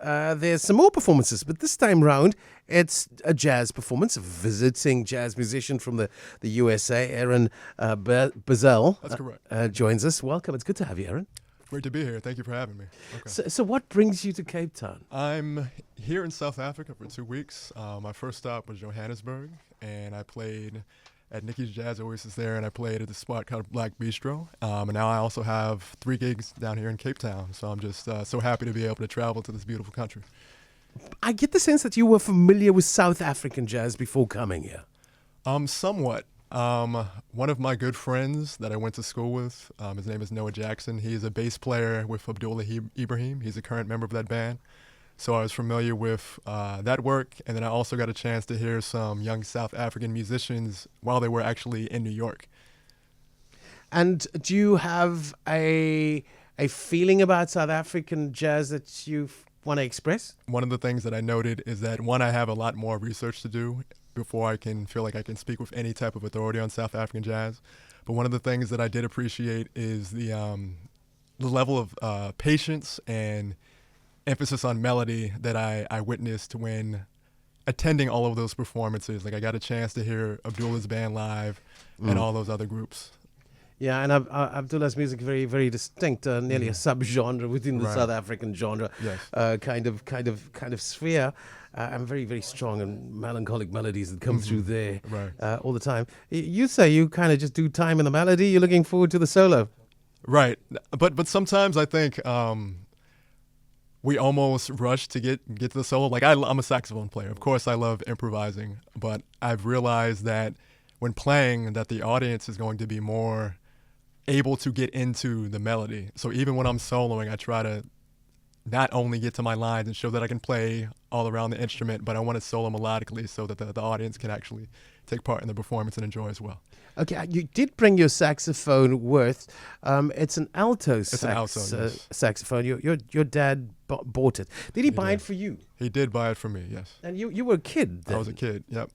there's some more performances, but this time round, it's a jazz performance. A visiting jazz musician from the USA, Aaron Bazzell. That's correct. Joins us. Welcome. It's good to have you, Aaron. Great to be here. Thank you for having me. Okay. So what brings you to Cape Town? I'm here in South Africa for 2 weeks. My first stop was Johannesburg, and I played at Nikki's Jazz Oasis there, and I played at the spot called Black Bistro. And now I also have 3 gigs down here in Cape Town, so I'm just so happy to be able to travel to this beautiful country. I get the sense that you were familiar with South African jazz before coming here. Somewhat. One of my good friends that I went to school with, his name is Noah Jackson. He's a bass player with Abdullah Ibrahim. He's a current member of that band. So I was familiar with that work, and then I also got a chance to hear some young South African musicians while they were actually in New York. And do you have a feeling about South African jazz that you want to express? One of the things that I noted is that, one, I have a lot more research to do before I can feel like I can speak with any type of authority on South African jazz. But one of the things that I did appreciate is the level of patience and emphasis on melody that I witnessed when attending all of those performances. Like, I got a chance to hear Abdullah's band live and all those other groups. Yeah, and Abdullah's music very, very distinct, nearly a subgenre within the South African genre, kind of sphere, and very, very strong and melancholic melodies that come through there all the time. You say you kind of just do time in the melody. You're looking forward to the solo, right? But sometimes I think we almost rush to get to the solo. Like, I'm a saxophone player. Of course, I love improvising, but I've realized that when playing, that the audience is going to be more able to get into the melody. So even when I'm soloing, I try to not only get to my lines and show that I can play all around the instrument, but I want to solo melodically so that the audience can actually take part in the performance and enjoy as well. Okay, you did bring your saxophone with. It's an alto saxophone. Your dad bought it. Did he buy it for you? He did buy it for me, yes. And you were a kid then? I was a kid, yep.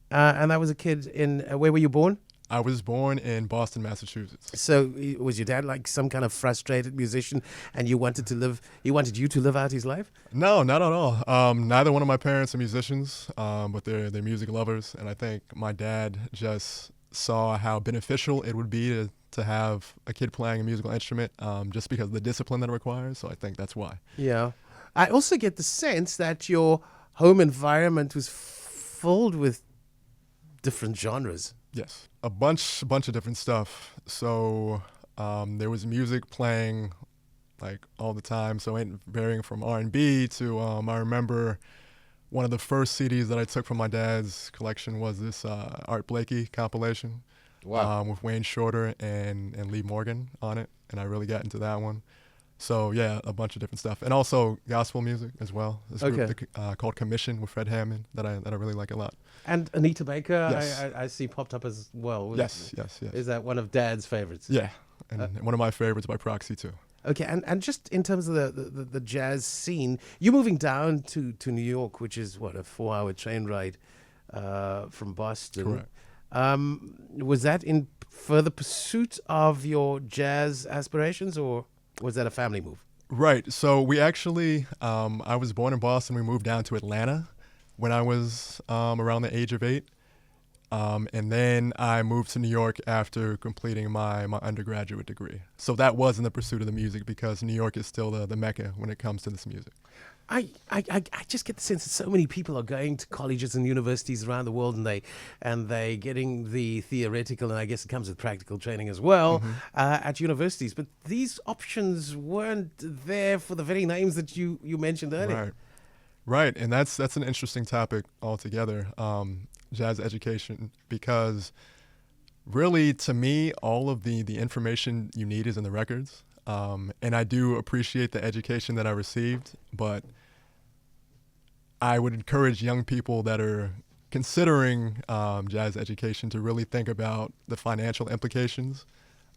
And that was a kid in, where were you born? I was born in Boston, Massachusetts. So was your dad like some kind of frustrated musician, and he wanted you to live out his life? No, not at all. Neither one of my parents are musicians, but they're music lovers, and I think my dad just saw how beneficial it would be to have a kid playing a musical instrument, just because of the discipline that it requires. So I think that's why. Yeah, I also get the sense that your home environment was filled with different genres. Yes, a bunch of different stuff. So there was music playing like all the time. So varying from R&B to I remember one of the first CDs that I took from my dad's collection was this Art Blakey compilation. Wow. With Wayne Shorter and Lee Morgan on it, and I really got into that one. So yeah, a bunch of different stuff, and also gospel music as well. This group called Commission with Fred Hammond that I really like a lot. And Anita Baker, yes. I see popped up as well. Yes. Is that one of Dad's favorites? Yeah, and one of my favorites by proxy too. Okay, and just in terms of the jazz scene, you're moving down to New York, which is what, a 4-hour train ride from Boston. Correct. Was that in further pursuit of your jazz aspirations, or was that a family move? Right. So we actually, I was born in Boston. We moved down to Atlanta when I was around the age of 8. And then I moved to New York after completing my undergraduate degree. So that was in the pursuit of the music, because New York is still the mecca when it comes to this music. I just get the sense that so many people are going to colleges and universities around the world, and they getting the theoretical, and I guess it comes with practical training as well, at universities. But these options weren't there for the very names that you mentioned earlier. Right, and that's an interesting topic altogether, jazz education, because really, to me, all of the information you need is in the records. And I do appreciate the education that I received, but I would encourage young people that are considering jazz education to really think about the financial implications,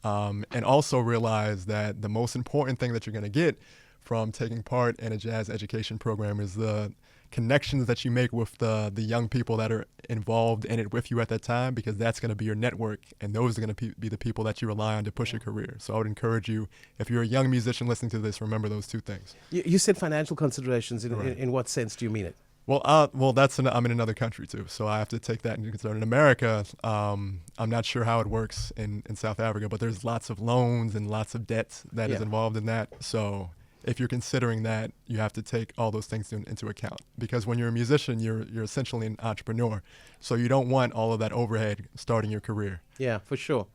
and also realize that the most important thing that you're going to get from taking part in a jazz education program is the connections that you make with the young people that are involved in it with you at that time, because that's going to be your network, and those are going to be the people that you rely on to push your career. So I would encourage you, if you're a young musician listening to this, remember those two things. You said financial considerations. Right. In what sense do you mean it? Well, I'm in another country too, so I have to take that into consideration. In America, I'm not sure how it works in South Africa, but there's lots of loans and lots of debt that is involved in that. So if you're considering that, you have to take all those things into account, because when you're a musician, you're essentially an entrepreneur, so you don't want all of that overhead starting your career. Yeah, for sure.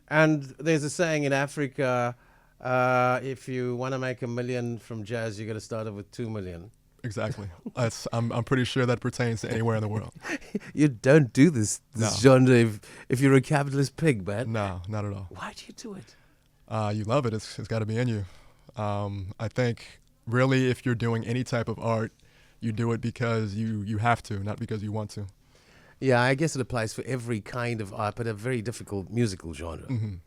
And there's a saying in Africa, if you want to make $1 million from jazz, you got to start off with $2 million. Exactly. I'm pretty sure that pertains to anywhere in the world. You don't do this genre if you're a capitalist pig, man. No, not at all. Why do you do it? You love it. It's got to be in you. I think really if you're doing any type of art, you do it because you have to, not because you want to. Yeah, I guess it applies for every kind of art, but a very difficult musical genre. Mm-hmm.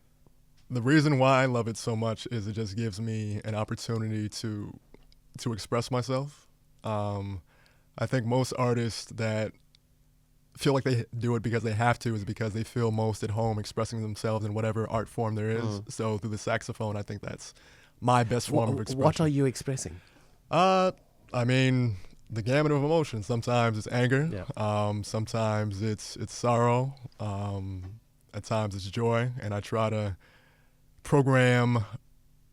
The reason why I love it so much is it just gives me an opportunity to express myself. I think most artists that feel like they do it because they have to is because they feel most at home expressing themselves in whatever art form there is. So through the saxophone, I think that's my best form of expression. What are you expressing? I mean, the gamut of emotions. Sometimes it's anger. Yeah. Sometimes it's sorrow. At times it's joy. And I try to program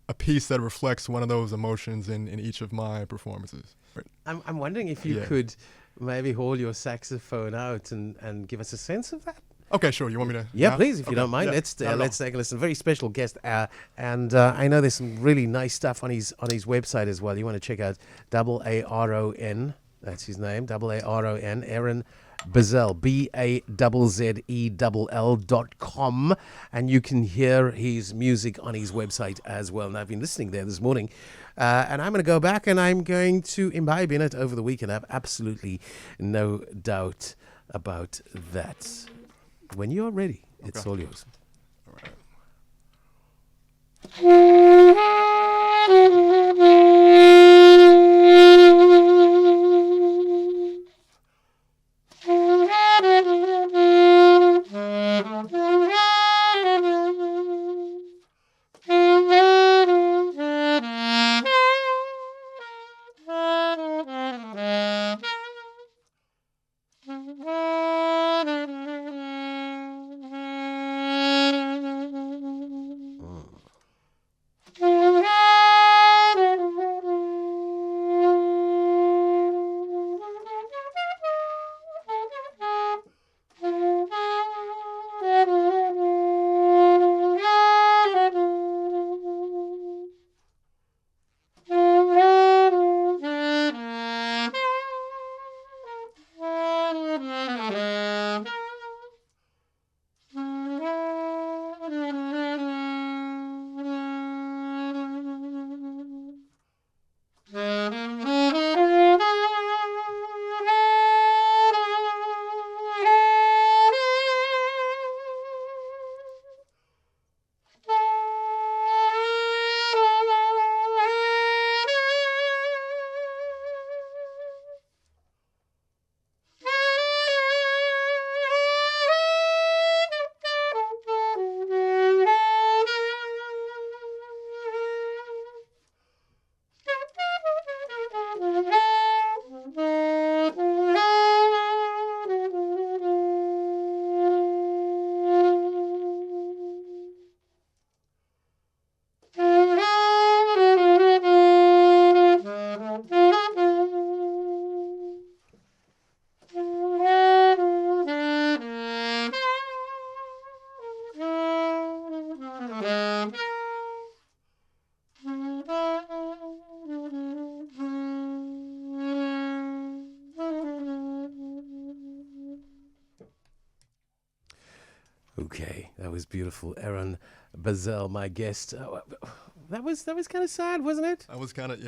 a piece that reflects one of those emotions in each of my performances. I'm wondering if you could maybe haul your saxophone out and give us a sense of that. Okay, sure. You want me to? Yeah, please, if you don't mind. Yeah, let's take a listen. Very special guest, and I know there's some really nice stuff on his website as well. You want to check out Aaron. That's his name. Aaron. Aaron Bazzell, BAZZELL.com, and you can hear his music on his website as well. And I've been listening there this morning, and I'm going to go back and I'm going to imbibe in it over the weekend. I have absolutely no doubt about that. When you're ready, it's all yours. All right. Okay, that was beautiful. Aaron Bazzell, my guest. That was kind of sad, wasn't it? I was kind of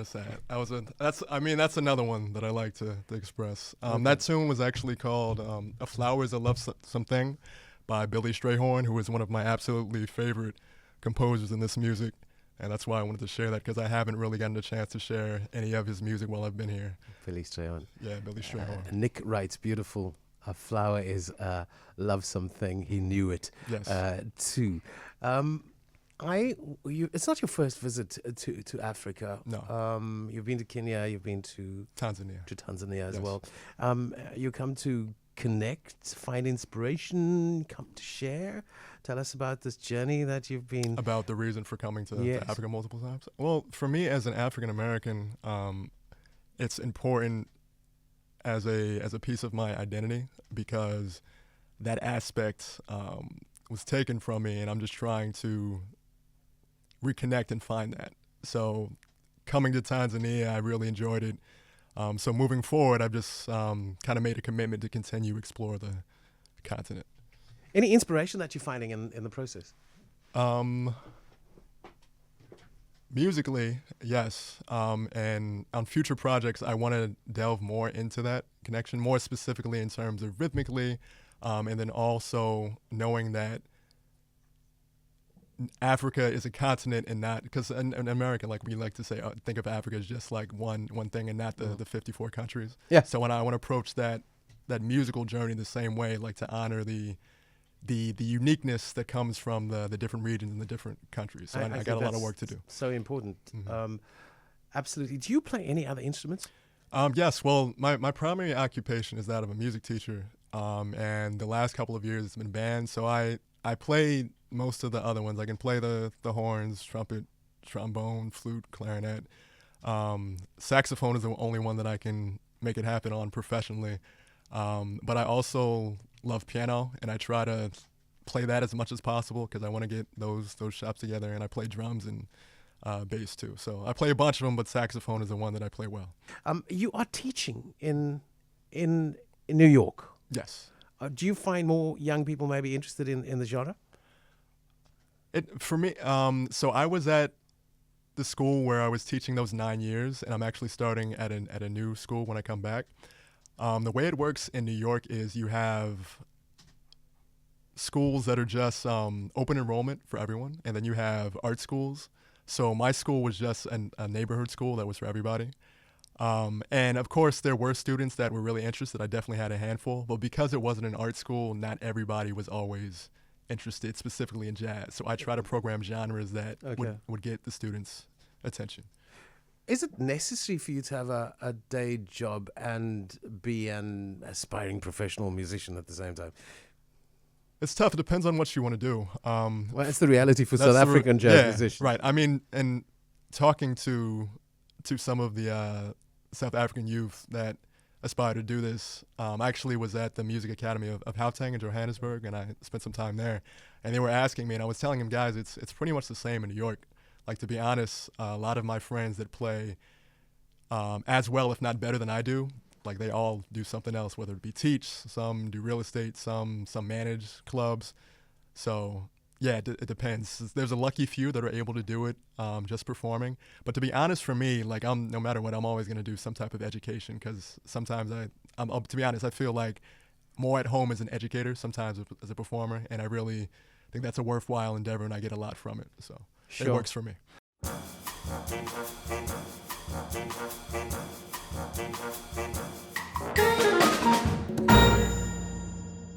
sad. That's another one that I like to express. That tune was actually called "A Flower Is a Love Something" by Billy Strayhorn, who is one of my absolutely favorite composers in this music. And that's why I wanted to share that, because I haven't really gotten a chance to share any of his music while I've been here. Billy Strayhorn. Yeah, Billy Strayhorn. Nick writes, beautiful. A flower is love something. He knew it. Yes. Too. It's not your first visit to Africa. No. You've been to Kenya. You've been to Tanzania. as Yes. well. You come to connect, find inspiration, come to share. Tell us about this journey that you've been. About the reason for coming to Yes. Africa multiple times. Well, for me as an African American, it's important as a piece of my identity, because that aspect was taken from me, and I'm just trying to reconnect and find that. So coming to Tanzania, I really enjoyed it. So moving forward, I've just kind of made a commitment to continue to explore the continent. Any inspiration that you're finding in the process? Musically, yes. And on future projects, I want to delve more into that connection, more specifically in terms of rhythmically, and then also knowing that Africa is a continent and not, because in America, like we like to say, think of Africa as just like one thing and not the 54 countries. Yeah. So when I want to approach that musical journey the same way, like to honor the uniqueness that comes from the different regions and the different countries. So I got a lot of work to do. So important. Mm-hmm. Absolutely. Do you play any other instruments? Yes. Well, my primary occupation is that of a music teacher. And the last couple of years it's been band. So I play most of the other ones. I can play the horns, trumpet, trombone, flute, clarinet. Saxophone is the only one that I can make it happen on professionally. But I also love piano, and I try to play that as much as possible because I want to get those chops together. And I play drums and bass too. So I play a bunch of them, but saxophone is the one that I play well. You are teaching in New York. Yes. Do you find more young people maybe interested in the genre? For me, so I was at the school where I was teaching those 9 years, and I'm actually starting at a new school when I come back. The way it works in New York is you have schools that are just open enrollment for everyone, and then you have art schools. So my school was just a neighborhood school that was for everybody. And of course, there were students that were really interested. I definitely had a handful, but because it wasn't an art school, not everybody was always interested specifically in jazz. So I try to program genres that would get the students' attention. Is it necessary for you to have a day job and be an aspiring professional musician at the same time? It's tough. It depends on what you want to do. Well, it's the reality for South African jazz musicians. Right. I mean, and talking to some of the South African youth that aspire to do this, I actually was at the Music Academy of Gauteng in Johannesburg, and I spent some time there. And they were asking me, and I was telling them, guys, it's pretty much the same in New York. Like, to be honest, a lot of my friends that play as well, if not better than I do, like they all do something else, whether it be teach, some do real estate, some manage clubs. So yeah, it depends. There's a lucky few that are able to do it just performing. But to be honest, for me, like no matter what, I'm always going to do some type of education, because sometimes to be honest, I feel like more at home as an educator, sometimes as a performer, and I really think that's a worthwhile endeavor, and I get a lot from it. So It works for me.